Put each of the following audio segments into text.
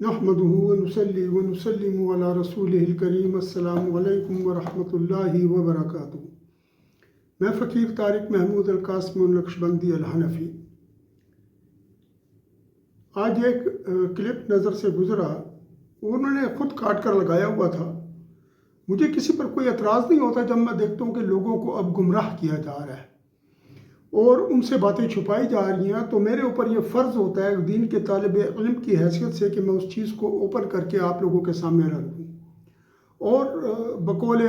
نحمده ونصلي ونسلم على رسوله الكريم السلام علیکم ورحمۃ اللہ وبرکاتہ۔ میں فقیر طارق محمود القاسم نقشبندی الحنفی۔ آج ایک کلپ نظر سے گزرا، انہوں نے خود کاٹ کر لگایا ہوا تھا۔ مجھے کسی پر کوئی اعتراض نہیں ہوتا جب میں دیکھتا ہوں کہ لوگوں کو اب گمراہ کیا جا رہا ہے اور ان سے باتیں چھپائی جا رہی ہیں، تو میرے اوپر یہ فرض ہوتا ہے دین کے طالب علم کی حیثیت سے کہ میں اس چیز کو اوپن کر کے آپ لوگوں کے سامنے رکھ دوں۔ اور بقول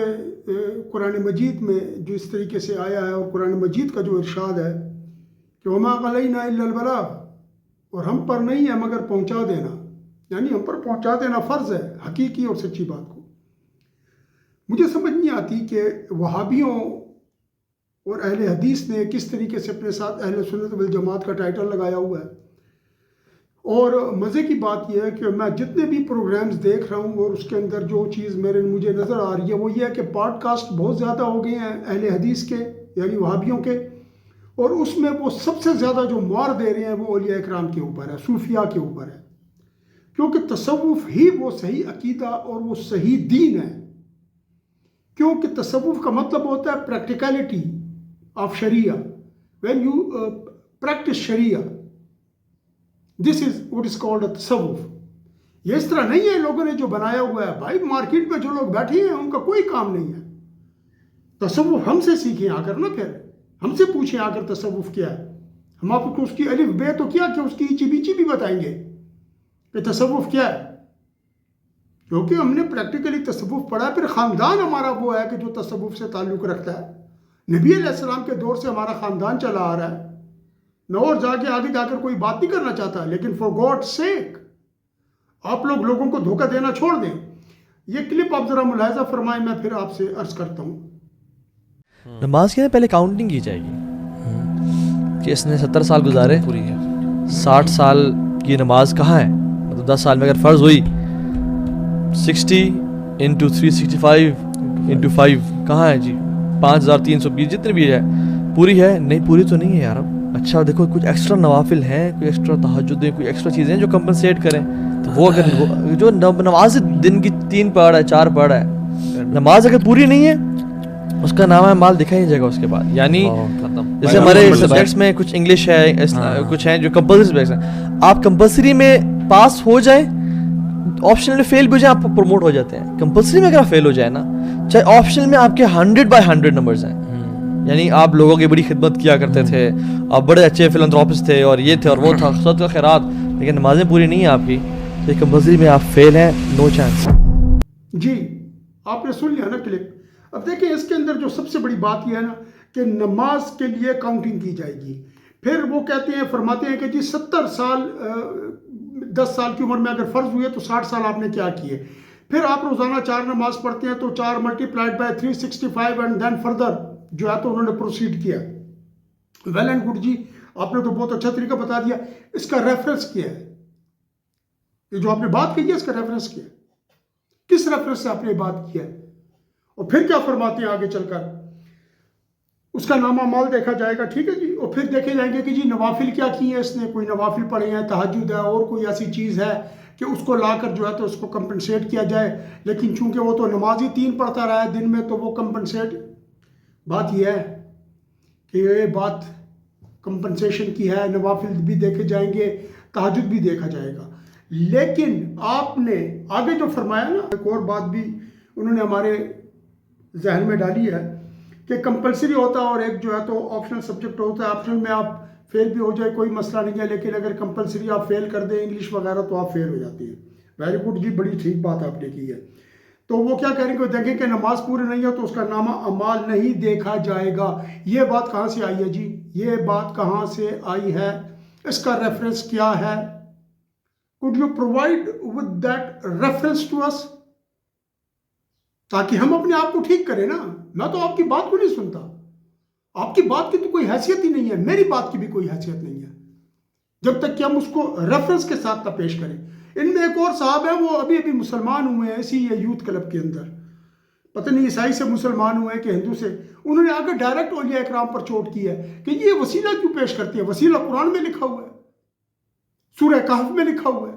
قرآن مجید میں جو اس طریقے سے آیا ہے، اور قرآن مجید کا جو ارشاد ہے کہ وما علینا الا البلاغ، اور ہم پر نہیں ہے مگر پہنچا دینا، یعنی ہم پر پہنچا دینا فرض ہے حقیقی اور سچی بات کو۔ مجھے سمجھ نہیں آتی کہ وہابیوں اور اہل حدیث نے کس طریقے سے اپنے ساتھ اہل سنت والجماعت کا ٹائٹل لگایا ہوا ہے۔ اور مزے کی بات یہ ہے کہ میں جتنے بھی پروگرامز دیکھ رہا ہوں اور اس کے اندر جو چیز مجھے نظر آ رہی ہے وہ یہ ہے کہ پوڈ کاسٹ بہت زیادہ ہو گئے ہیں اہل حدیث کے، یعنی وہابیوں کے، اور اس میں وہ سب سے زیادہ جو مار دے رہے ہیں وہ اولیاء اکرام کے اوپر ہے، صوفیاء کے اوپر ہے، کیونکہ تصوف ہی وہ صحیح عقیدہ اور وہ صحیح دین ہے۔ کیونکہ تصوف کا مطلب ہوتا ہے practicality of Sharia, when you practice Sharia, this is what is called a تصوف۔ یہ اس طرح نہیں ہے لوگوں نے جو بنایا ہوا ہے۔ بھائی مارکیٹ میں جو لوگ بیٹھے ہیں ان کا کوئی کام نہیں ہے۔ تصوف ہم سے سیکھیں آ کر، نہ پھر ہم سے پوچھیں آ کر تصوف کیا ہے۔ ہم آپ کو اس کی الف بے تو کیا کہ اس کی ایچی بیچی بھی بتائیں گے کہ تصوف کیا ہے، کیونکہ ہم نے پریکٹیکلی تصوف پڑھا ہے۔ پھر خاندان ہمارا وہ ہے کہ جو تصوف سے تعلق رکھتا ہے۔ نبی علیہ السلام کے دور سے ہمارا خاندان چلا آ رہا ہے۔ میں اور آگے جا کر کوئی بات نہیں کرنا چاہتا، لیکن فار گاڈ سیک آپ لوگوں کو دھوکہ دینا چھوڑ دیں۔ یہ کلپ آپ ذرا ملاحظہ فرمائیں، میں پھر آپ سے عرض کرتا ہوں۔ نماز کے پہلے کاؤنٹنگ کی جائے گی کہ اس نے 70 سال گزارے، 60 سال کی نماز کہاں ہے؟ مطلب 10 سال میں اگر فرض ہوئی 60 انٹو 365 انٹو 5 کہاں ہے جی؟ 5320 جتنی بھی ہے پوری ہے؟ نہیں پوری تو نہیں ہے یار۔ اچھا دیکھو کچھ ایکسٹرا نوافل ہیں، کوئی ایکسٹرا تہجد ہیں، کوئی ایکسٹرا چیزیں جو کمپنسیٹ کریں، تو وہ اگر جو نماز دن کی 3 پڑھ ہے 4 پڑھ ہے، نماز اگر پوری نہیں ہے اس کا نام ہے مال دکھائی نہیں جائے گا اس کے بعد۔ یعنی جیسے ہمارے سبجیکٹس میں کچھ انگلش ہے، کچھ ہیں جو کمپلسری سبجیکٹس ہیں، آپ کمپلسری میں پاس ہو جائیں، آپشنل میں فیل بھی ہو جائیں، آپ پروموٹ ہو جاتے ہیں۔ کمپلسری میں اگر آپ فیل ہو جائے نا، چاہے آپشنل میں آپ کے 100/100 نمبرز ہیں، یعنی آپ لوگوں کی بڑی خدمت کیا کرتے تھے، آپ بڑے اچھے فلانتھروپسٹ تھے اور یہ تھے اور وہ تھا، صدقہ کا خیرات، لیکن نمازیں پوری نہیں ہیں آپ کی، تو یہ کمپلسری میں آپ فیل ہیں، نو چانس۔ جی آپ نے سن لیا نا کلپ۔ اب دیکھیں اس کے اندر جو سب سے بڑی بات یہ ہے نا کہ نماز کے لیے کاؤنٹنگ کی جائے گی۔ پھر وہ کہتے ہیں، فرماتے ہیں کہ جی 70 سال 10 سال کی عمر میں اگر فرض ہوئے تو 60 سال آپ نے کیا کیے۔ پھر آپ روزانہ 4 نماز پڑھتے ہیں تو 4 multiplied by 365 and then further جو ہے تو انہوں نے پروسیڈ کیا۔ ویل اینڈ گڈ جی، آپ نے تو بہت اچھا طریقہ بتا دیا۔ اس کا ریفرنس کیا ہے؟ یہ جو آپ نے بات کی ہے اس کا ریفرنس کیا ہے؟ کس ریفرنس سے آپ نے بات کیا ہے؟ اور پھر کیا فرماتے ہیں آگے چل کر؟ اس کا نامہ مال دیکھا جائے گا، ٹھیک ہے جی، اور پھر دیکھے جائیں گے کہ جی نوافل کیا کی ہیں اس نے، کوئی نوافل پڑھے ہیں، تہجد ہے، اور کوئی ایسی چیز ہے کہ اس کو لا کر جو ہے تو اس کو کمپنسیٹ کیا جائے۔ لیکن چونکہ وہ تو نماز ہی 3 پڑھتا رہا ہے دن میں، تو وہ کمپنسیٹ، بات یہ ہے کہ یہ بات کمپنسیشن کی ہے۔ نوافل بھی دیکھے جائیں گے، تہجد بھی دیکھا جائے گا۔ لیکن آپ نے آگے جو فرمایا نا، ایک اور بات بھی انہوں نے ہمارے ذہن میں ڈالی ہے کہ کمپلسری ہوتا ہے اور ایک جو ہے تو آپشنل سبجیکٹ ہوتا ہے۔ آپشنل میں آپ فیل بھی ہو جائے کوئی مسئلہ نہیں ہے، لیکن اگر کمپلسری آپ فیل کر دیں انگلش وغیرہ تو آپ فیل ہو جاتی ہیں۔ ویری گڈ جی، بڑی ٹھیک بات آپ نے کی ہے۔ تو وہ کیا کہہ رہے ہیں کہ دیکھیں کہ نماز پوری نہیں ہے تو اس کا نامہ اعمال نہیں دیکھا جائے گا۔ یہ بات کہاں سے آئی ہے جی؟ یہ بات کہاں سے آئی ہے؟ اس کا ریفرنس کیا ہے؟ could you provide with that reference to us؟ تاکہ ہم اپنے آپ کو ٹھیک کریں نا۔ میں تو آپ کی بات کو نہیں سنتا، آپ کی بات کی تو کوئی حیثیت ہی نہیں ہے، میری بات کی بھی کوئی حیثیت نہیں ہے جب تک کہ ہم اس کو ریفرنس کے ساتھ نہ پیش کریں۔ ان میں ایک اور صاحب ہیں، وہ ابھی مسلمان ہوئے ہیں اسی یوتھ کلب کے اندر، پتہ نہیں عیسائی سے مسلمان ہوئے کہ ہندو سے، انہوں نے آگے ڈائریکٹ اولیاء اکرام پر چوٹ کی ہے کہ یہ وسیلہ کیوں پیش کرتی ہے؟ وسیلہ قرآن میں لکھا ہوا ہے، سورہ کہف میں لکھا ہوا ہے،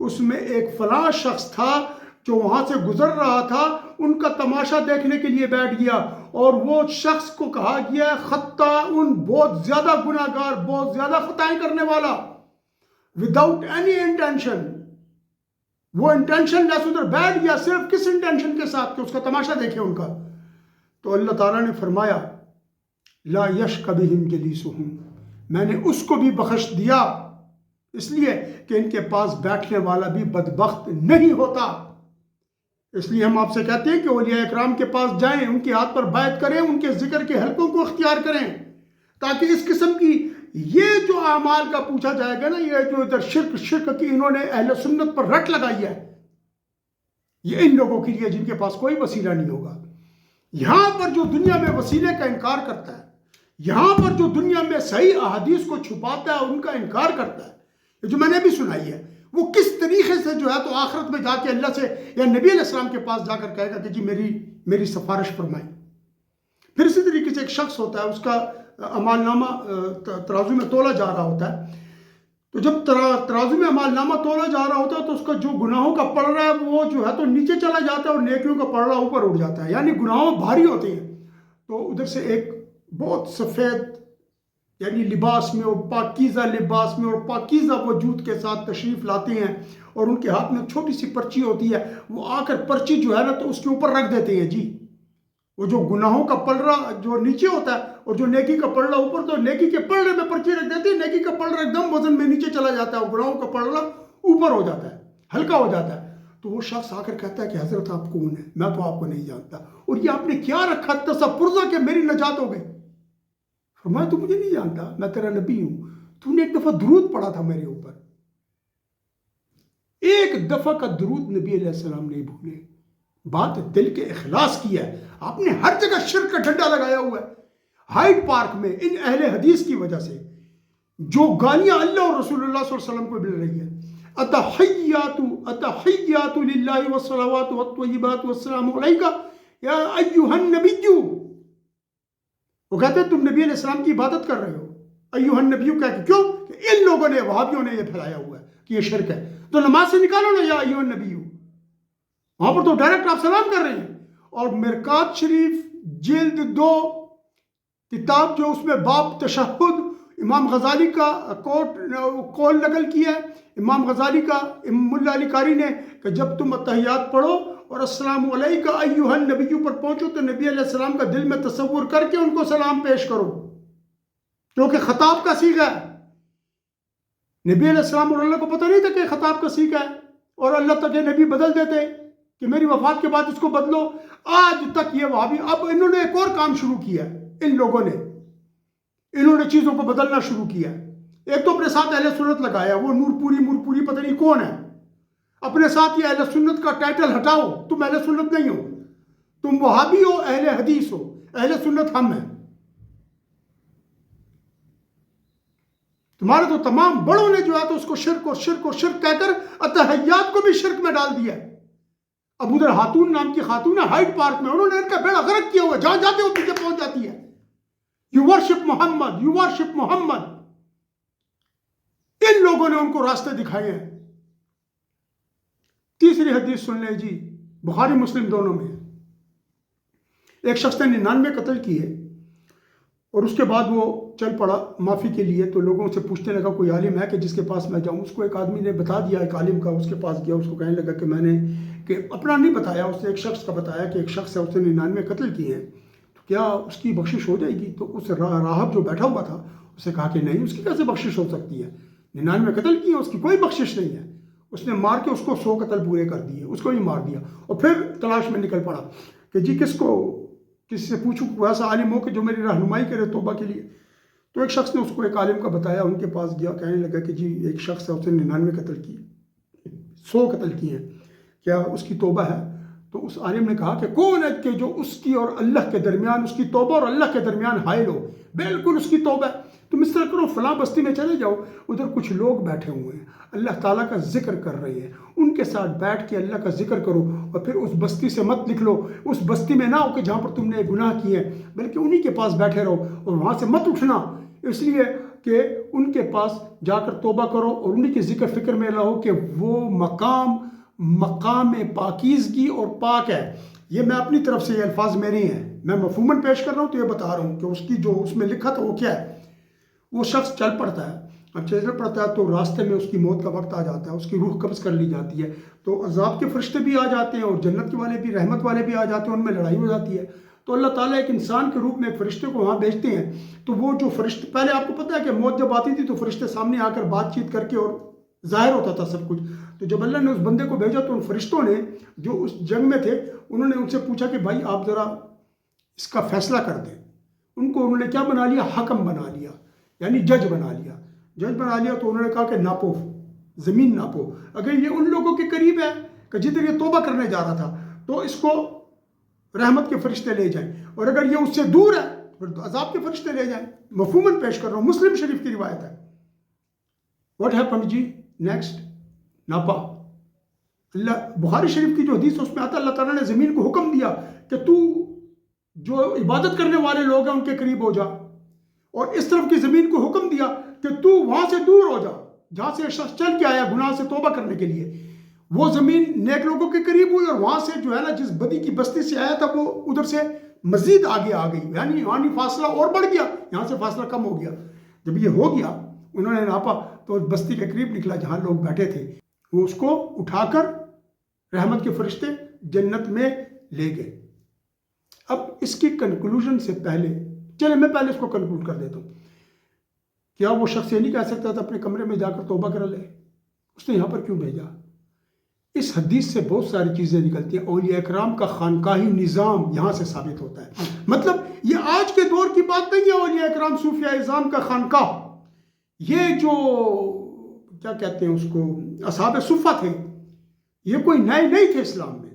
اس میں ایک فلاں شخص تھا جو وہاں سے گزر رہا تھا، ان کا تماشا دیکھنے کے لیے بیٹھ گیا، اور وہ شخص کو کہا گیا خطاؤن، بہت زیادہ گناہ گار، بہت زیادہ خطائیں کرنے والا، وداؤٹ اینی انٹینشن. وہ انٹینشن لیس ادھر بیٹھ گیا، صرف کس انٹینشن کے ساتھ کہ اس کا تماشا دیکھے ان کا. تو اللہ تعالیٰ نے فرمایا لا یشق بہم جلیسہم، میں نے اس کو بھی بخش دیا، اس لیے کہ ان کے پاس بیٹھنے والا بھی بدبخت نہیں ہوتا. اس لیے ہم آپ سے کہتے ہیں کہ اولیاء اکرام کے پاس جائیں، ان کے ہاتھ پر بیعت کریں، ان کے ذکر کے حلقوں کو اختیار کریں، تاکہ اس قسم کی یہ جو اعمال کا پوچھا جائے گا نا، یہ جو ادھر شرک کی انہوں نے اہل سنت پر رٹ لگائی ہے، یہ ان لوگوں کے لیے جن کے پاس کوئی وسیلہ نہیں ہوگا. یہاں پر جو دنیا میں وسیلے کا انکار کرتا ہے، یہاں پر جو دنیا میں صحیح احادیث کو چھپاتا ہے، ان کا انکار کرتا ہے، یہ جو میں نے بھی سنائی ہے، وہ کس طریقے سے جو ہے تو آخرت میں جا کے اللہ سے یا نبی علیہ السلام کے پاس جا کر کہے گا کہ جی میری سفارش فرمائیں. پھر اسی طریقے سے ایک شخص ہوتا ہے، اس کا اعمال نامہ ترازو میں تولا جا رہا ہوتا ہے. تو جب ترازو میں اعمال نامہ تولا جا رہا ہوتا ہے تو اس کا جو گناہوں کا پلڑا ہے وہ جو ہے تو نیچے چلا جاتا ہے، اور نیکیوں کا پلڑا اوپر اٹھ جاتا ہے، یعنی گناہوں بھاری ہوتے ہیں. تو ادھر سے ایک بہت سفید یعنی لباس میں، اور پاکیزہ لباس میں اور پاکیزہ وجود کے ساتھ تشریف لاتے ہیں، اور ان کے ہاتھ میں چھوٹی سی پرچی ہوتی ہے، وہ آ کر پرچی جو ہے نا تو اس کے اوپر رکھ دیتے ہیں. جی وہ جو گناہوں کا پلڑا جو نیچے ہوتا ہے اور جو نیکی کا پلڑا اوپر، تو نیکی کے پلڑے میں پرچی رکھ دیتے ہیں، نیکی کا پلڑا ایک دم وزن میں نیچے چلا جاتا ہے، اور گناہوں کا پلڑا اوپر ہو جاتا ہے، ہلکا ہو جاتا ہے. تو وہ شخص آ کر کہتا ہے کہ حضرت آپ کون ہیں؟ میں تو آپ کو نہیں جانتا، اور یہ آپ نے کیا رکھا تصورزہ کہ میری نجات ہو گئی. فرمایا تو مجھے نہیں جانتا، میں تیرا نبی ہوں، تو نے ایک دفعہ درود پڑھا تھا میرے اوپر، ایک دفعہ کا درود نبی علیہ السلام نہیں بھولے. بات دل کے اخلاص کی ہے. آپ نے ہر جگہ شرک کا ڈنڈا لگایا ہوا ہے. ہائیڈ پارک میں ان اہل حدیث کی وجہ سے جو گالیاں اللہ اور رسول اللہ صلی اللہ علیہ وسلم کو مل رہی ہے، اتحیات للہ والصلوات والطیبات والسلام علیکہ یا ایہا النبی. وہ کہتے ہیں تم نبی علیہ السلام کی عبادت کر رہے ہو، ایہا النبی کہہ کے. کیوں؟ کہ ان لوگوں نے، وہابیوں نے یہ پھیلایا ہوا ہے کہ یہ شرک ہے. تو نماز سے نکالو نا یا ایہا النبی، وہاں پر تو ڈائریکٹ آپ سلام کر رہے ہیں. اور مرقات شریف جلد 2 کتاب جو اس میں باب تشہد امام غزالی کا قول نقل کیا ہے، امام غزالی کا ملا علی قاری نے، کہ جب تم اتحیات پڑھو اور السلام علیکہ ایہا النبی پر پہنچو تو نبی علیہ السلام کا دل میں تصور کر کے ان کو سلام پیش کرو، کیونکہ خطاب کا صیغہ ہے. نبی علیہ السلام اور اللہ کو پتہ نہیں تھا کہ خطاب کا صیغہ ہے، اور اللہ تک یہ نبی بدل دیتے کہ میری وفات کے بعد اس کو بدلو. آج تک یہ وہابی، اب انہوں نے ایک اور کام شروع کیا ہے، ان لوگوں نے، انہوں نے چیزوں کو بدلنا شروع کیا. ایک تو اپنے ساتھ اہل سنت لگایا، وہ نور پوری پتہ نہیں کون ہے. اپنے ساتھ یہ اہل سنت کا ٹائٹل ہٹاؤ، تم اہل سنت نہیں ہو، تم وہابی ہو، اہل حدیث ہو، اہل سنت ہم ہیں. تمہارے تو تمام بڑوں نے جو ہے تو اس کو شرک اور شرک اور شرک کہہ کر اتحیات کو بھی شرک میں ڈال دیا ہے. ابو ذر خاتون نام کی خاتون ہے ہائیڈ پارک میں، انہوں نے ان کا بیڑا غرق کیا ہوا ہے، جہاں جاتے ہو پیچھے پہنچ جاتی ہے. You worship Muhammad, you worship Muhammad. ان لوگوں نے ان کو راستے دکھائے ہیں. تیسری حدیث سن لیں جی، بخاری مسلم دونوں میں. ایک شخص نے 99 قتل کیے، اور اس کے بعد وہ چل پڑا معافی کے لیے. تو لوگوں سے پوچھنے لگا کوئی عالم ہے کہ جس کے پاس میں جاؤں. اس کو ایک آدمی نے بتا دیا، ایک عالم کا. اس کے پاس گیا، اس کو کہنے لگا کہ میں نے، کہ اپنا نہیں بتایا، اس نے ایک شخص کا بتایا کہ ایک شخص ہے، اس نے 99 قتل کیے ہیں، تو کیا اس کی بخشش ہو جائے گی؟ تو اس راہب جو بیٹھا ہوا تھا اسے کہا کہ نہیں، اس کی کیسے بخشش ہو سکتی ہے؟ 99 قتل کیے، اس کی کوئی بخشش نہیں ہے. اس نے مار کے اس کو 100 قتل پورے کر دیے، اس کو ہی مار دیا. اور پھر تلاش میں نکل پڑا کہ جی کس سے پوچھوں کوئی ایسا عالم ہو کہ جو میری رہنمائی کرے توبہ کے لیے. تو ایک شخص نے اس کو ایک عالم کا بتایا، ان کے پاس گیا، کہنے لگا کہ جی ایک شخص ہے، اس نے 99 قتل کیے، 100 قتل کیے ہیں، کیا اس کی توبہ ہے؟ تو اس عالم نے کہا کہ کون ہے کہ جو اس کی اور اللہ کے درمیان، اس کی توبہ اور اللہ کے درمیان حائل ہو؟ بالکل اس کی توبہ ہے. تم اس طرح کرو، فلاں بستی میں چلے جاؤ، ادھر کچھ لوگ بیٹھے ہوئے ہیں، اللہ تعالیٰ کا ذکر کر رہے ہیں، ان کے ساتھ بیٹھ کے اللہ کا ذکر کرو. اور پھر اس بستی سے مت نکلو، اس بستی میں نہ ہو کہ جہاں پر تم نے گناہ کیے ہیں، بلکہ انہی کے پاس بیٹھے رہو، اور وہاں سے مت اٹھنا، اس لیے کہ ان کے پاس جا کر توبہ کرو اور انہی کے ذکر فکر میں رہو کہ وہ مقام پاکیزگی اور پاک ہے. یہ میں اپنی طرف سے یہ الفاظ میرے ہیں, میں مفہوماً پیش کر رہا ہوں تو یہ بتا رہا ہوں کہ اس کی جو اس میں لکھا تھا وہ کیا ہے. وہ شخص چل پڑتا ہے, اب چل پڑتا ہے تو راستے میں اس کی موت کا وقت آ جاتا ہے, اس کی روح قبض کر لی جاتی ہے, تو عذاب کے فرشتے بھی آ جاتے ہیں اور جنت کے والے بھی, رحمت والے بھی آ جاتے ہیں, ان میں لڑائی ہو جاتی ہے. تو اللہ تعالیٰ ایک انسان کے روپ میں ایک فرشتے کو وہاں بھیجتے ہیں. تو وہ جو فرشتے, پہلے آپ کو پتہ ہے کہ موت جب آتی تھی تو فرشتے سامنے آ کر بات چیت کر کے اور ظاہر ہوتا تھا سب کچھ. تو جب اللہ نے اس بندے کو بھیجا تو ان فرشتوں نے جو اس جنگ میں تھے انہوں نے ان سے پوچھا کہ بھائی آپ ذرا اس کا فیصلہ کر دیں. انہوں نے کیا بنا لیا, حکم بنا لیا, یعنی جج بنا لیا. جج بنا لیا تو انہوں نے کہا کہ ناپو, زمین ناپو. اگر یہ ان لوگوں کے قریب ہے کہ جدھر یہ توبہ کرنے جا رہا تھا تو اس کو رحمت کے فرشتے لے جائیں, اور اگر یہ اس سے دور ہے پھر عذاب کے فرشتے لے جائیں. مفہوماً پیش کر رہا ہوں, مسلم شریف کی روایت ہے. What happened G next, ناپا. بخاری شریف کی جو حدیث اس میں آتا ہے اللہ تعالیٰ نے زمین کو حکم دیا کہ تو جو عبادت کرنے والے لوگ ہیں ان کے قریب ہو جا, اور اس طرف کی زمین کو حکم دیا کہ تو وہاں سے دور ہو جا جہاں سے شخص چل کے آیا گناہ سے توبہ کرنے کے لیے. وہ زمین نیک لوگوں کے قریب ہوئی اور وہاں سے جو ہے نا جس بدی کی بستی سے آیا تھا وہ ادھر سے مزید آگے آ گئی, یعنی فاصلہ اور بڑھ گیا, یہاں سے فاصلہ کم ہو گیا. جب یہ ہو گیا انہوں نے ناپا تو بستی کے قریب نکلا جہاں لوگ بیٹھے تھے, وہ اس کو اٹھا کر رحمت کے فرشتے جنت میں لے گئے. اب اس کی کنکلوژن سے پہلے چلے میں پہلے اس کو کنکلوڈ کر دیتا ہوں. کیا وہ شخص یہ نہیں کہہ سکتا تھا اپنے کمرے میں جا کر توبہ کر لے؟ اس نے یہاں پر کیوں بھیجا؟ اس حدیث سے بہت ساری چیزیں نکلتی ہیں. اولیاء اکرام کا خانقاہی نظام یہاں سے ثابت ہوتا ہے. مطلب یہ آج کے دور کی بات نہیں ہے. اولیاء اکرام صوفیاء اعظام کا خانقاہ, یہ جو کیا کہتے ہیں اس کو اصحاب صفہ تھے, یہ کوئی نئے نہیں تھے اسلام میں,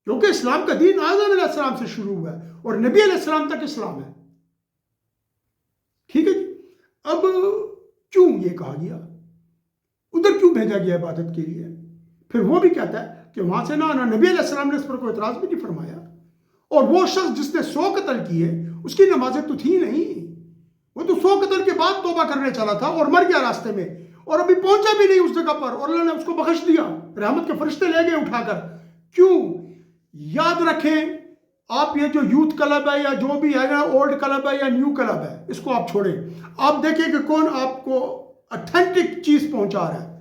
کیونکہ اسلام کا دین آدم علیہ السلام سے شروع ہوا ہے اور نبی علیہ السلام تک اسلام ہے. ٹھیک ہے جی. اب کیوں یہ کہا گیا, ادھر کیوں بھیجا گیا عبادت کے لیے؟ پھر وہ بھی کہتا ہے کہ وہاں سے نہ نبی علیہ السلام نے اس پر کوئی اعتراض بھی نہیں فرمایا, اور وہ شخص جس نے 100 قتل کیے اس کی نمازیں تو تھی نہیں, وہ تو 100 قتل کے بعد توبہ کرنے چلا تھا اور مر گیا راستے میں, اور ابھی پہنچا بھی نہیں اس جگہ پر, اور اللہ نے اس کو بخش دیا, رحمت کے فرشتے لے گئے اٹھا کر. کیوں؟ یاد رکھیں آپ یہ جو یوتھ کلب ہے یا جو بھی ہے نا, اولڈ کلب ہے یا نیو کلب ہے, اس کو آپ چھوڑیں. آپ دیکھیں کہ کون آپ کو اتھینٹک چیز پہنچا رہا ہے.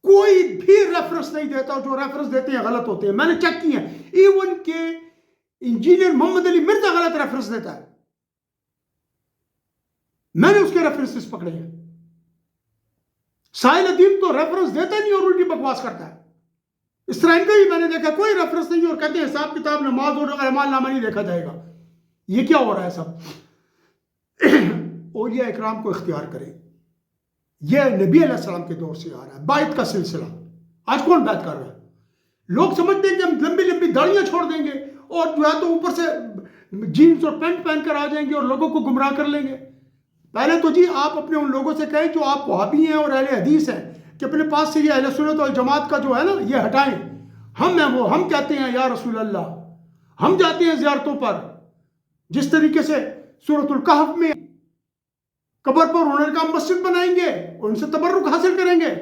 کوئی بھی ریفرنس نہیں دیتا, جو ریفرنس دیتے ہیں غلط ہوتے ہیں. میں نے چیک کی ہیں, ایون کہ انجینئر محمد علی مرزا غلط ریفرنس دیتا ہے, میں نے اس کے ریفرنسز پکڑے ہیں. ساحل ادیم تو ریفرنس دیتا نہیں اور الٹی بکواس کرتا ہے. اس طرح ان کا بھی میں نے دیکھا کوئی ریفرنس نہیں, اور کہتے ہیں حساب کتاب نماز اور اعمال نامہ نہیں دیکھا جائے گا. یہ کیا ہو رہا ہے سب؟ اولیاء اکرام کو اختیار کریں. یہ نبی علیہ السلام کے دور سے آ رہا ہے بیعت کا سلسلہ. آج کون بیعت کر رہا ہے؟ لوگ سمجھتے ہیں کہ ہم لمبی لمبی داڑیاں چھوڑ دیں گے اور جو ہے تو اوپر سے جینز اور پینٹ پہن کر آ جائیں گے اور لوگوں کو گمراہ کر لیں گے. پہلے تو جی آپ اپنے ان لوگوں سے کہیں جو آپ وہابی ہیں اور اہل حدیث ہیں کہ اپنے پاس سے یہ اہل سنت اور جماعت کا جو ہے نا یہ ہٹائیں. ہم ہیں وہ, ہم کہتے ہیں یا رسول اللہ, ہم جاتے ہیں زیارتوں پر, جس طریقے سے سورۃ الکہف میں قبر پر انہوں نے کہا مسجد بنائیں گے اور ان سے تبرک حاصل کریں گے.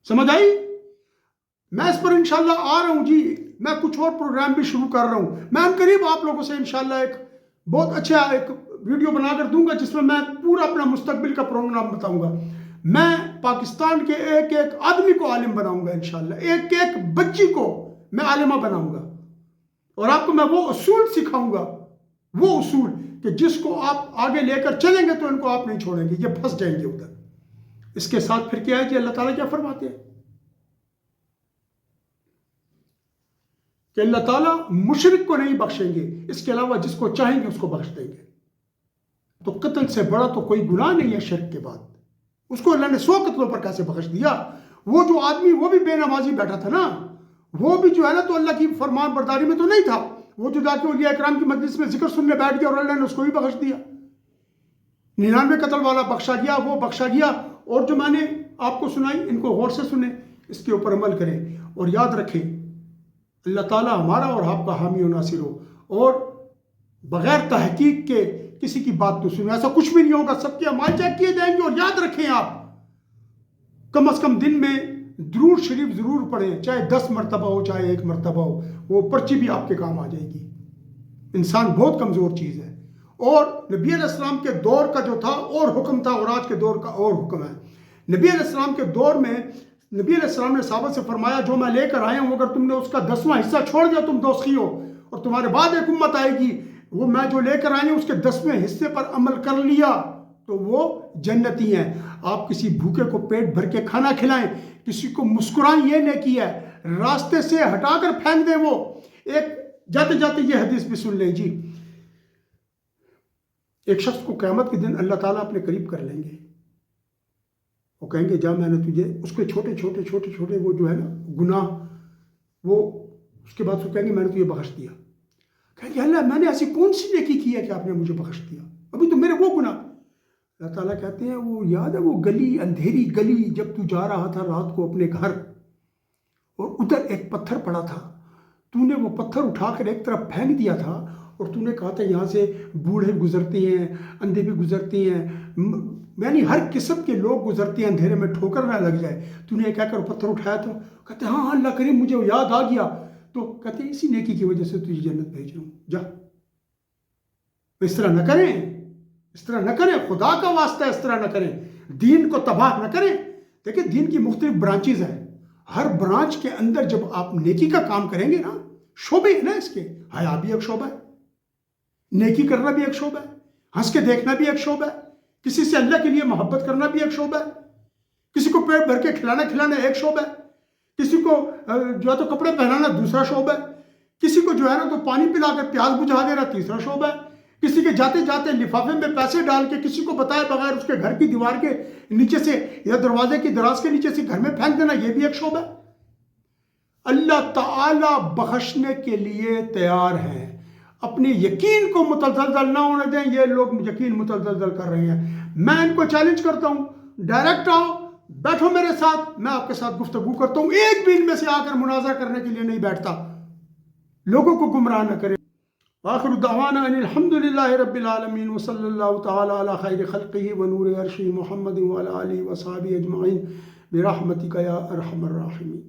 سمجھ آئی؟ میں اس پر انشاءاللہ آ رہا ہوں جی, میں کچھ اور پروگرام بھی شروع کر رہا ہوں. میں ان قریب آپ لوگوں سے انشاءاللہ ایک بہت اچھا ایک ویڈیو بنا کر دوں گا جس میں میں پورا اپنا مستقبل کا پروگرام بتاؤں گا. میں پاکستان کے ایک ایک آدمی کو عالم بناؤں گا انشاءاللہ, ایک ایک بچی کو میں عالمہ بناؤں گا, اور آپ کو میں وہ اصول سکھاؤں گا, وہ اصول کہ جس کو آپ آگے لے کر چلیں گے تو ان کو آپ نہیں چھوڑیں گے, یہ پھنس جائیں گے ادھر. اس کے ساتھ پھر کیا ہے کہ اللہ تعالیٰ کیا فرماتے ہیں کہ اللہ تعالیٰ مشرک کو نہیں بخشیں گے, اس کے علاوہ جس کو چاہیں گے اس کو بخش دیں گے. تو قتل سے بڑا تو کوئی گناہ نہیں ہے شرک کے بعد. اس کو اللہ نے 100 قتلوں پر کیسے بخش دیا؟ وہ جو آدمی وہ بھی بے نمازی بیٹھا تھا نا, وہ بھی جو ہے نا تو اللہ کی فرمان برداری میں تو نہیں تھا, وہ جو جا کے اولیاء اکرام کی مجلس میں ذکر سننے بیٹھ گیا اور اللہ نے اس کو بھی بخش دیا. 99 قتل والا بخشا گیا, وہ بخشا گیا. اور جو میں نے آپ کو سنائی ان کو غور سے سنیں, اس کے اوپر عمل کریں, اور یاد رکھیں اللہ تعالیٰ ہمارا اور آپ کا حامی و ناصر ہو. اور بغیر تحقیق کے کسی کی بات تو سنیں. ایسا کچھ بھی نہیں ہوگا, سب کے اعمال چیک کیے جائیں گے. اور یاد رکھیں آپ کم از کم دن میں درود شریف ضرور پڑھیں, چاہے 10 مرتبہ ہو چاہے 1 مرتبہ ہو, وہ پرچی بھی آپ کے کام آ جائے گی. انسان بہت کمزور چیز ہے. اور نبی علیہ السلام کے دور کا جو تھا اور حکم تھا اور آج کے دور کا اور حکم ہے. نبی علیہ السلام کے دور میں نبی علیہ السلام نے صحابہ سے فرمایا جو میں لے کر آیا ہوں اگر تم نے اس کا 10واں حصہ چھوڑ دیا تم دوزخی ہو, اور تمہارے بعد ایک امت آئے گی وہ میں جو لے کر آئی ہوں اس کے 10ویں حصے پر عمل کر لیا تو وہ جنتی ہیں. آپ کسی بھوکے کو پیٹ بھر کے کھانا کھلائیں, کسی کو مسکرائیں, یہ نیکی ہے. راستے سے ہٹا کر پھینک دیں. وہ ایک جاتے جاتے یہ حدیث بھی سن لیں جی. ایک شخص کو قیامت کے دن اللہ تعالیٰ اپنے قریب کر لیں گے, وہ کہیں گے جا میں نے تجھے اس کے چھوٹے چھوٹے وہ جو ہے نا گناہ, وہ اس کے بعد وہ کہیں گے میں نے تجھے بخش دیا. کہیں گے اللہ میں نے ایسی کون سی نیکی کی ہے کہ آپ نے مجھے بخش دیا, ابھی تو میرے وہ گناہ. اللہ تعالیٰ کہتے ہیں وہ یاد ہے وہ گلی, اندھیری گلی, جب تو جا رہا تھا رات کو اپنے گھر اور ادھر ایک پتھر پڑا تھا, تو نے وہ پتھر اٹھا کر ایک طرف پھینک دیا تھا اور تو نے کہا تھا یہاں سے بوڑھے گزرتے ہیں, اندھے بھی گزرتے ہیں, یعنی ہر قسم کے لوگ گزرتے ہیں, اندھیرے میں ٹھوکر نہ لگ جائے. تو نے کہہ کر پتھر اٹھایا تو کہتے ہیں ہاں اللہ کریم مجھے یاد آ گیا. تو کہتے ہیں اسی نیکی کی وجہ سے تجھے جنت بھیج رہا ہوں, جا. اس طرح نہ کریں, اس طرح نہ کریں, خدا کا واسطہ اس طرح نہ کریں, دین کو تباہ نہ کریں. دیکھیں دین کی مختلف برانچز ہیں, ہر برانچ کے اندر جب آپ نیکی کا کام کریں گے نا, شعبے ہیں نا اس کے, حیا بھی ایک شعبہ ہے, نیکی کرنا بھی ایک شعبہ ہے, ہنس کے دیکھنا بھی ایک شعبہ ہے, کسی سے اللہ کے لیے محبت کرنا بھی ایک شعبہ ہے, کسی کو پیٹ بھر کے کھلانا ایک شعبہ ہے, کسی کو جو ہے تو کپڑے پہنانا دوسرا شعبہ ہے, کسی کو جو ہے نا تو پانی پلا کر پیاس بجھا دینا تیسرا شعبہ ہے, کسی کے جاتے جاتے لفافے میں پیسے ڈال کے کسی کو بتائے بغیر اس کے گھر کی دیوار کے نیچے سے یا دروازے کی دراز کے نیچے سے گھر میں پھینک دینا, یہ بھی ایک شعبہ ہے. اللہ تعالیٰ بخشنے کے لیے تیار ہیں, اپنے یقین کو متزلزل نہ ہونے دیں. یہ لوگ یقین متزلزل کر رہے ہیں. میں ان کو چیلنج کرتا ہوں, ڈائریکٹ آؤ, بیٹھو میرے ساتھ, میں آپ کے ساتھ گفتگو کرتا ہوں. ایک بھی ان میں سے آ کر مناظرہ کرنے کے لیے نہیں بیٹھتا. لوگوں کو گمراہ نہ کرے. آخر دعوانا ان الحمدللہ رب العالمین وصلی اللہ تعالی علی خیر خلقہ ونور عرشہ محمد وعلی آلہ وصحبہ اجمعین برحمتک یا ارحم الراحمین.